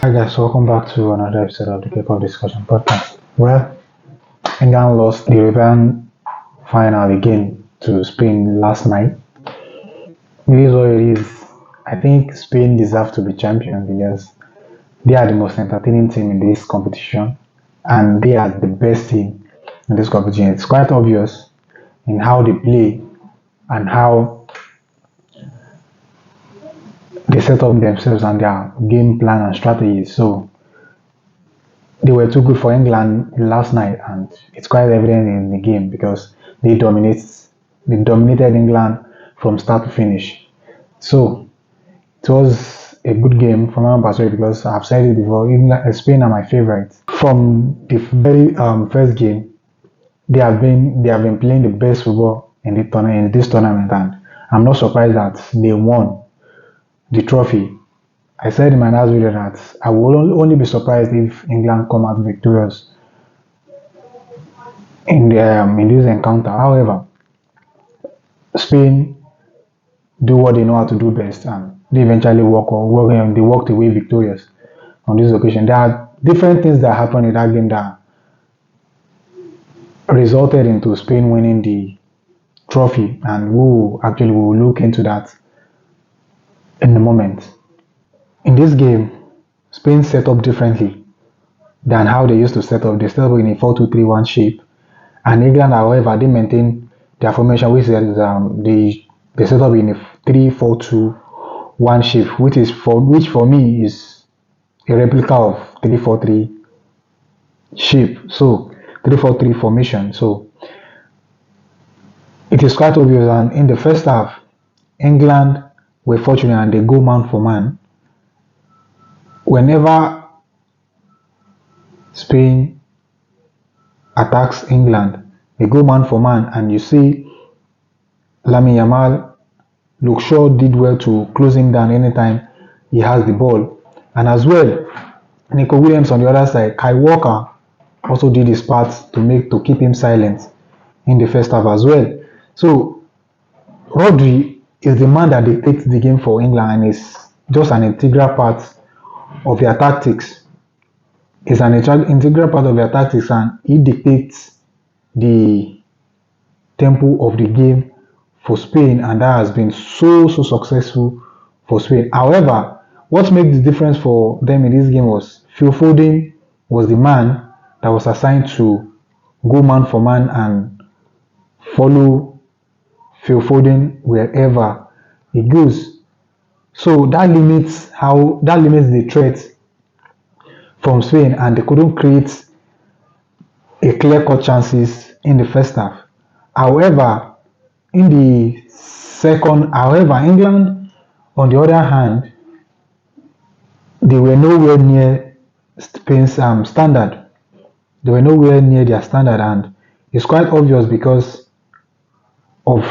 Hi guys, welcome back to another episode of the Kickoff Discussion Podcast. Well, England lost the European final again to Spain last night. It is what it is. I think Spain deserve to be champions because they are the most entertaining team in this competition and they are the best team in this competition. It's quite obvious in how they play and how they set up themselves and their game plan and strategies. So they were too good for England last night, and it's quite evident in the game because they dominated England from start to finish. So it was a good game from my perspective because I've said it before. Spain are my favorite from the very first game. They have been playing the best football in this tournament, and I'm not surprised that they won the trophy. I said in my last video that I will only be surprised if England come out victorious in this encounter. However, Spain do what they know how to do best, and they eventually they walked away victorious on this occasion. There are different things that happened in that game that resulted into Spain winning the trophy, and we will look into that in a moment. In this game, Spain set up differently than how they used to set up. They set up in a 4-2-3-1 shape, and England, however, they maintain their formation, which is they set up in a 3-4-2-1 shape, which for me is a replica of 3-4-3 shape. So 3-4-3 formation. So it is quite obvious. And in the first half, England were fortunate and they go man for man. Whenever Spain attacks England, they go man for man, and you see Lamine Yamal, Luke Shaw did well to close him down anytime he has the ball. And as well, Nico Williams on the other side, Kai Walker also did his part to keep him silent in the first half as well. So Rodri is the man that dictates the game for England and is just an integral part of their tactics. Is an integral part of their tactics, and he dictates the tempo of the game for Spain, and that has been so successful for Spain. However, what made the difference for them in this game was Phil Foden was the man that was assigned to go man for man and follow Phil Foden wherever he goes. So that limits the threat from Spain, and they couldn't create a clear-cut chances in the first half. However, England, on the other hand, they were nowhere near Spain's standard. They were nowhere near their standard, and it's quite obvious because of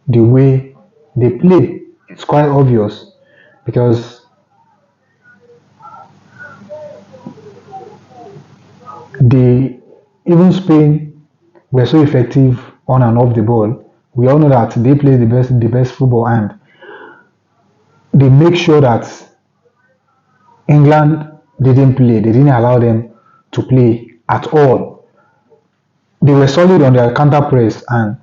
the way they play. It's quite obvious because even Spain were so effective on and off the ball. We all know that they play the best football, and they make sure that England didn't play. They didn't allow them to play at all. They were solid on their counter press, and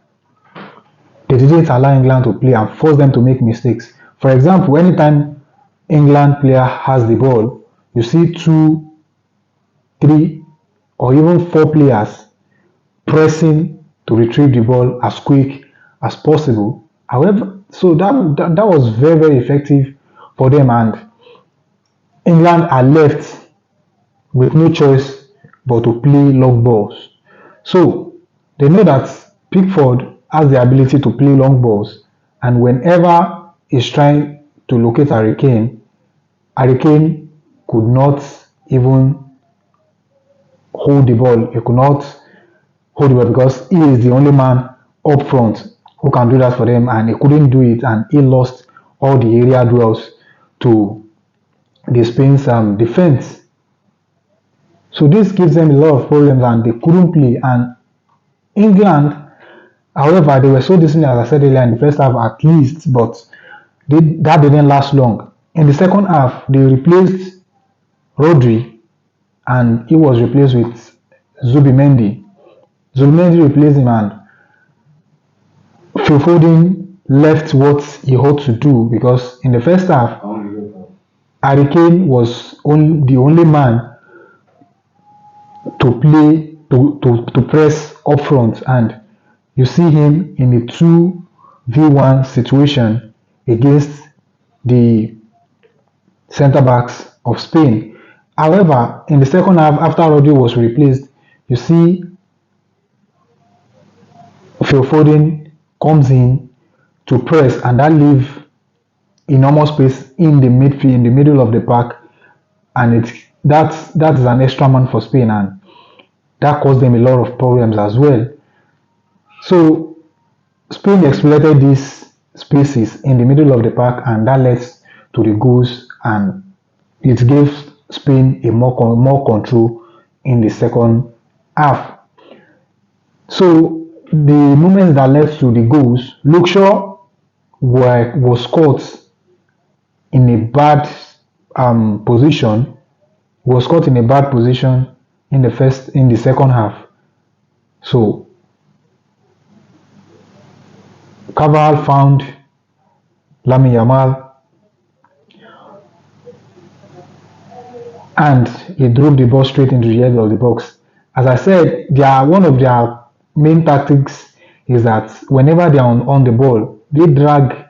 they didn't allow England to play and force them to make mistakes. For example, anytime England player has the ball, you see 2, 3, or even 4 players pressing to retrieve the ball as quick as possible. However, so that was very effective for them, and England are left with no choice but to play long balls. So they know that Pickford has the ability to play long balls, and whenever he's trying to locate Harry Kane could not even hold the ball. He could not hold the ball because he is the only man up front who can do that for them, and he couldn't do it, and he lost all the area duels to the Spain's defense. So this gives them a lot of problems, and they couldn't play. And England, however, they were so disciplined, as I said earlier, in the first half at least, but that didn't last long. In the second half, they replaced Rodri, and he was replaced with Zubimendi. Zubimendi replaced him, and Phil Foden left what he ought to do because in the first half, Harry Kane was the only man to play to press up front, and you see him in a 2v1 situation against the centre backs of Spain. However, in the second half, after Rodri was replaced, you see Phil Foden comes in to press, and that leaves enormous space in the midfield, in the middle of the park, and that's an extra man for Spain, and that caused them a lot of problems as well. So Spain exploited these spaces in the middle of the park, and that led to the goals, and it gave Spain a more control in the second half. So the moments that led to the goals, Luke Shaw was caught in a bad position. Was caught in a bad position in the second half. So Carvajal found Lamine Yamal and he drove the ball straight into the edge of the box. As I said, one of their main tactics is that whenever they are on the ball, they drag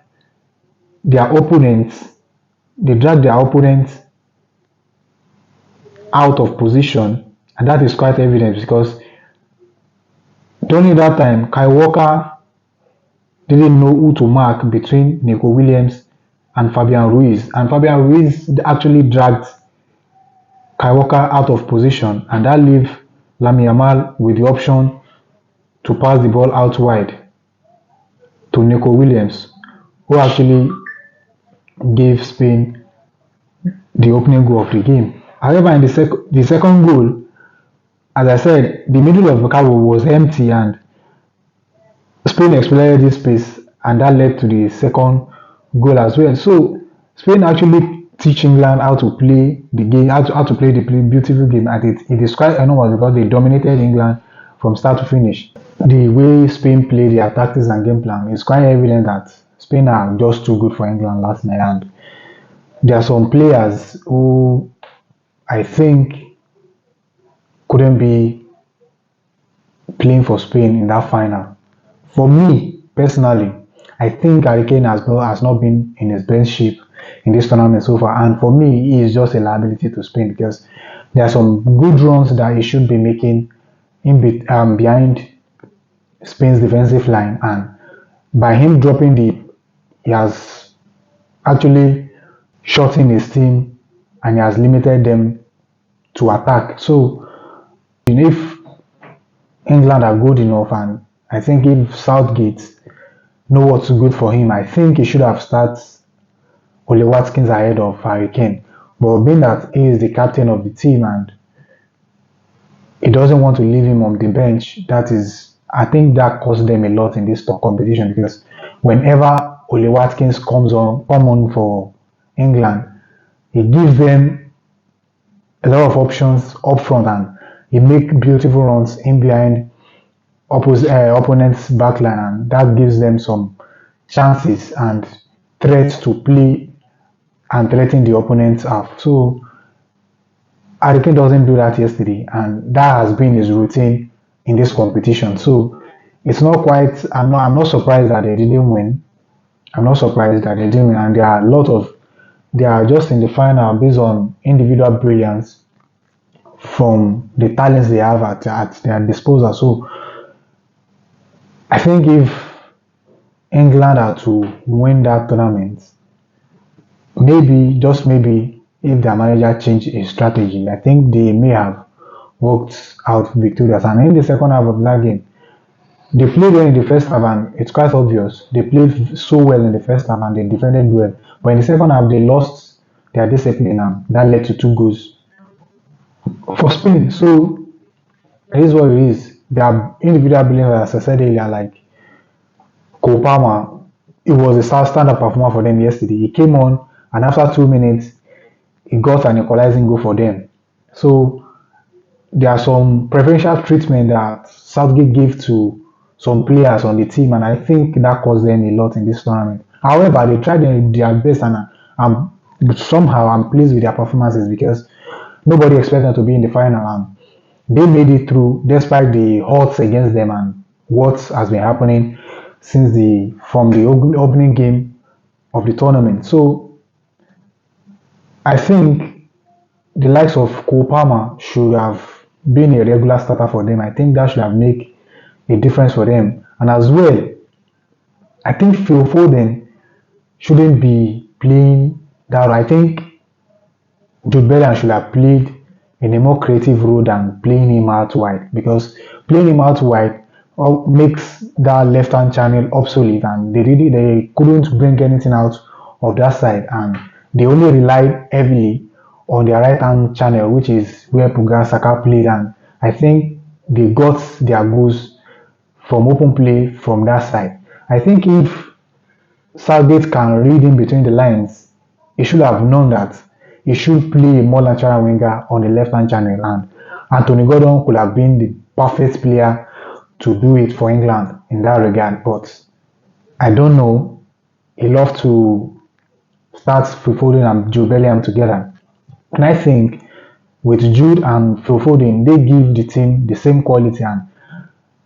their opponents out of position, and that is quite evident because during that time, Kai Walker didn't know who to mark between Nico Williams and Fabian Ruiz, and Fabian Ruiz actually dragged Kai Walker out of position, and that leaves Lamine Yamal with the option to pass the ball out wide to Nico Williams, who actually gave Spain the opening goal of the game. However, in the second goal, as I said, the middle of the cover was empty, and Spain exploited this space, and that led to the second goal as well. So Spain actually teach England how to play the game, how to play the beautiful game, and it is quite enormous because they dominated England from start to finish. The way Spain played their tactics and game plan, it's quite evident that Spain are just too good for England last night, and there are some players who I think couldn't be playing for Spain in that final. For me personally, I think Harry Kane has not been in his best shape in this tournament so far, and for me, he is just a liability to Spain because there are some good runs that he should be making behind Spain's defensive line, and by him dropping deep, he has actually shortened his team and he has limited them to attack. So if England are good enough, and I think if Southgate know what's good for him, I think he should have started Ole Watkins ahead of Harry Kane. But being that he is the captain of the team and he doesn't want to leave him on the bench, I think that cost them a lot in this top competition, because whenever Ole Watkins come on for England, he gives them a lot of options up front, and he make beautiful runs in behind opponent's backline, and that gives them some chances and threats to play and threaten the opponent's half. So Harry Kane doesn't do that yesterday, and that has been his routine in this competition. So it's not quite. I'm not surprised that they didn't win. I'm not surprised that they didn't win, and they are just in the final based on individual brilliance from the talents they have at their disposal. So I think if England are to win that tournament, maybe, just maybe, if their manager changed his strategy, I think they may have worked out victorious. And in the second half of that game, they played well in the first half, and it's quite obvious. They played so well in the first half and they defended well. But in the second half, they lost their discipline, and that led to 2 goals for Spain. So it is what it is. Their individual brilliance, as I said earlier, like Cole Palmer, it was a standard performer for them yesterday. He came on, and after 2 minutes, he got an equalizing goal for them. So there are some preferential treatment that Southgate gave to some players on the team, and I think that cost them a lot in this tournament. However, they tried their best, and somehow I'm pleased with their performances because nobody expected them to be in the final, and they made it through despite the odds against them and what has been happening since the from the opening game of the tournament. So I think the likes of Cole Palmer should have been a regular starter for them. I think that should have made a difference for them. And as well, I think Phil Foden shouldn't be playing that. I think Jude Bellingham should have played in a more creative role than playing him out wide, because playing him out wide makes that left hand channel obsolete, and they couldn't bring anything out of that side, and they only relied heavily on their right hand channel, which is where Bukayo Saka played, and I think they got their goals from open play from that side. I think if Southgate can read in between the lines, he should have known that he should play a more natural winger on the left-hand channel, and Anthony Gordon could have been the perfect player to do it for England in that regard. But I don't know. He loved to start Phil Foden and Joe Bellingham together. And I think with Jude and Phil Foden, they give the team the same quality, and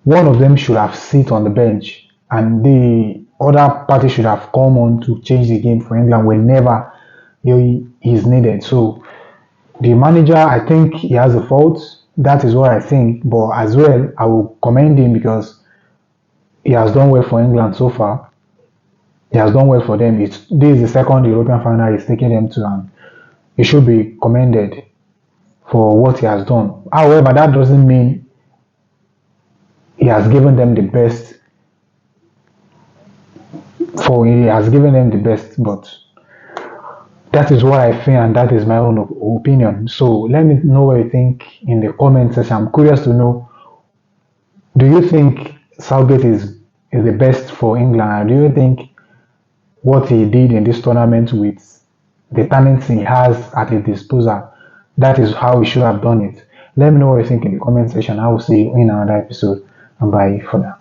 one of them should have sit on the bench and the other party should have come on to change the game for England whenever he is needed. So the manager, I think he has a fault. That is what I think. But as well, I will commend him because he has done well for England so far. He has done well for them. This is the second European final he's taking them to, and he should be commended for what he has done. However, that doesn't mean he has given them the best. He has given them the best, but that is what I think, and that is my own opinion. So let me know what you think in the comment section. I'm curious to know, do you think Southgate is the best for England? Or do you think what he did in this tournament with the talents he has at his disposal, that is how he should have done it? Let me know what you think in the comment section. I will see you in another episode, and bye for now.